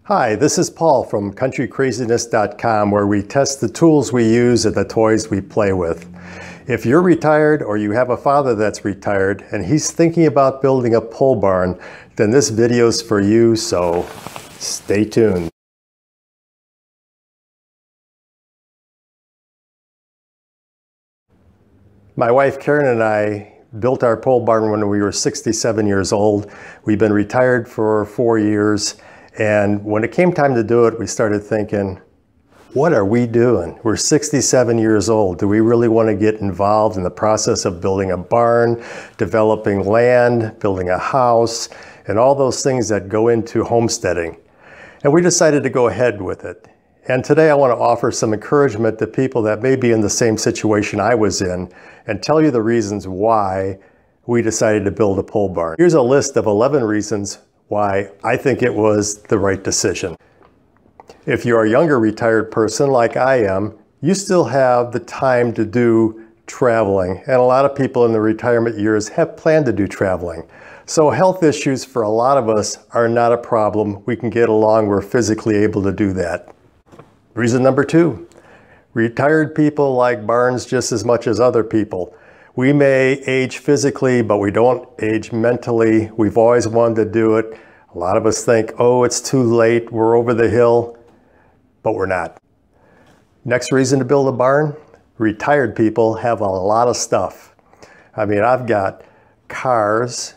Hi, this is Paul from countrycraziness.com, where we test the tools we use and the toys we play with. If you're retired or you have a father that's retired and he's thinking about building a pole barn, then this video's for you, so stay tuned. My wife Karen and I built our pole barn when we were 67 years old. We've been retired for 4 years. And when it came time to do it, we started thinking, what are we doing? We're 67 years old. Do we really want to get involved in the process of building a barn, developing land, building a house, and all those things that go into homesteading? And we decided to go ahead with it. And today I want to offer some encouragement to people that may be in the same situation I was in and tell you the reasons why we decided to build a pole barn. Here's a list of 11 reasons why I think it was the right decision. If you're a younger retired person like I am, you still have the time to do traveling. And a lot of people in the retirement years have planned to do traveling. So health issues for a lot of us are not a problem. We can get along, we're physically able to do that. Reason number 2, retired people like barns just as much as other people. We may age physically, but we don't age mentally. We've always wanted to do it. A lot of us think, oh, it's too late, we're over the hill, but we're not. Next reason to build a barn, retired people have a lot of stuff. I mean, I've got cars,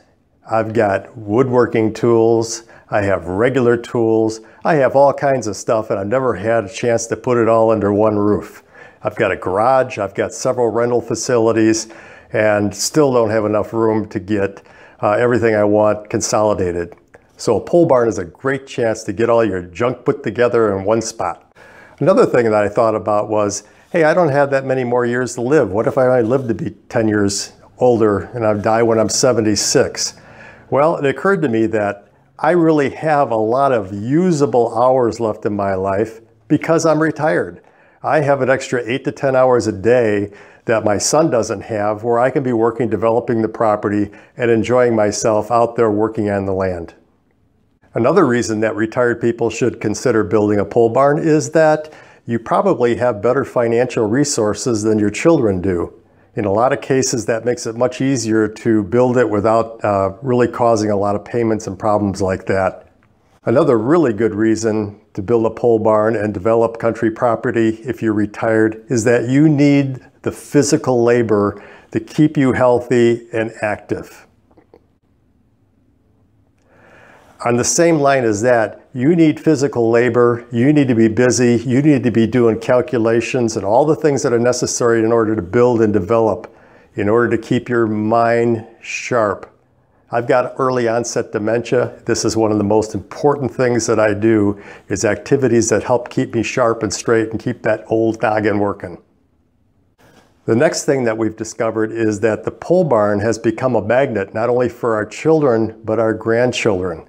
I've got woodworking tools, I have regular tools, I have all kinds of stuff, and I've never had a chance to put it all under one roof. I've got a garage, I've got several rental facilities, and still don't have enough room to get everything I want consolidated. So a pole barn is a great chance to get all your junk put together in one spot. Another thing that I thought about was, hey, I don't have that many more years to live. What if I only live to be 10 years older and I die when I'm 76? Well, it occurred to me that I really have a lot of usable hours left in my life because I'm retired. I have an extra 8 to 10 hours a day that my son doesn't have, where I can be working, developing the property, and enjoying myself out there working on the land. Another reason that retired people should consider building a pole barn is that you probably have better financial resources than your children do. In a lot of cases, that makes it much easier to build it without really causing a lot of payments and problems like that. Another really good reason to build a pole barn and develop country property if you're retired is that you need the physical labor to keep you healthy and active. On the same line as that, you need physical labor, you need to be busy, you need to be doing calculations and all the things that are necessary in order to build and develop, in order to keep your mind sharp. I've got early onset dementia. This is one of the most important things that I do, is activities that help keep me sharp and straight and keep that old noggin working. The next thing that we've discovered is that the pole barn has become a magnet, not only for our children, but our grandchildren.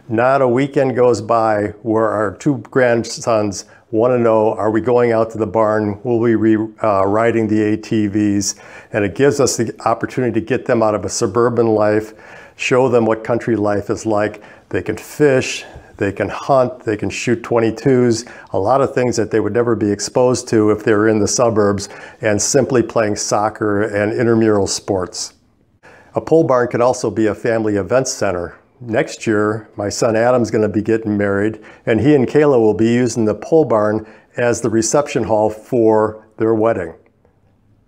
Not a weekend goes by where our 2 grandsons want to know, are we going out to the barn? Will we be riding the ATVs? And it gives us the opportunity to get them out of a suburban life, show them what country life is like. They can fish, they can hunt, they can shoot .22s, a lot of things that they would never be exposed to if they were in the suburbs and simply playing soccer and intramural sports. A pole barn can also be a family event center. Next year, my son Adam's going to be getting married, and he and Kayla will be using the pole barn as the reception hall for their wedding,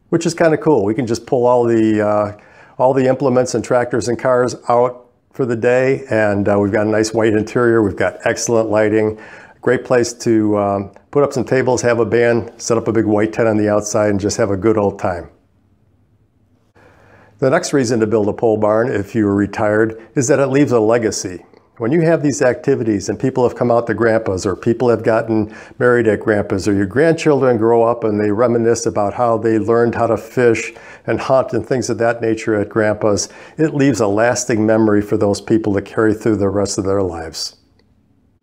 which is kind of cool. We can just pull all the implements and tractors and cars out for the day, and we've got a nice white interior. We've got excellent lighting, great place to put up some tables, have a band, set up a big white tent on the outside, and just have a good old time. The next reason to build a pole barn, if you're retired, is that it leaves a legacy. When you have these activities and people have come out to grandpa's, or people have gotten married at grandpa's, or your grandchildren grow up and they reminisce about how they learned how to fish and hunt and things of that nature at grandpa's, it leaves a lasting memory for those people to carry through the rest of their lives.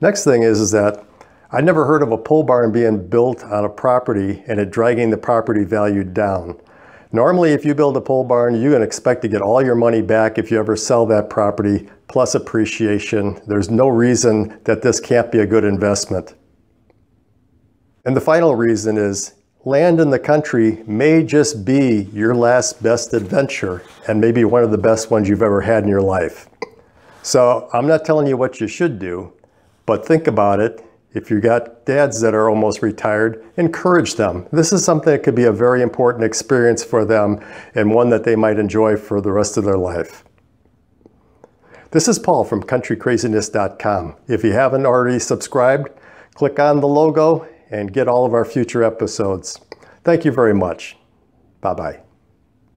Next thing is that I never heard of a pole barn being built on a property and it dragging the property value down. Normally, if you build a pole barn, you can expect to get all your money back if you ever sell that property, plus appreciation. There's no reason that this can't be a good investment. And the final reason is land in the country may just be your last best adventure and maybe one of the best ones you've ever had in your life. So I'm not telling you what you should do, but think about it. If you got dads that are almost retired, encourage them. This is something that could be a very important experience for them and one that they might enjoy for the rest of their life. This is Paul from countrycraziness.com. If you haven't already subscribed, click on the logo and get all of our future episodes. Thank you very much. Bye-bye.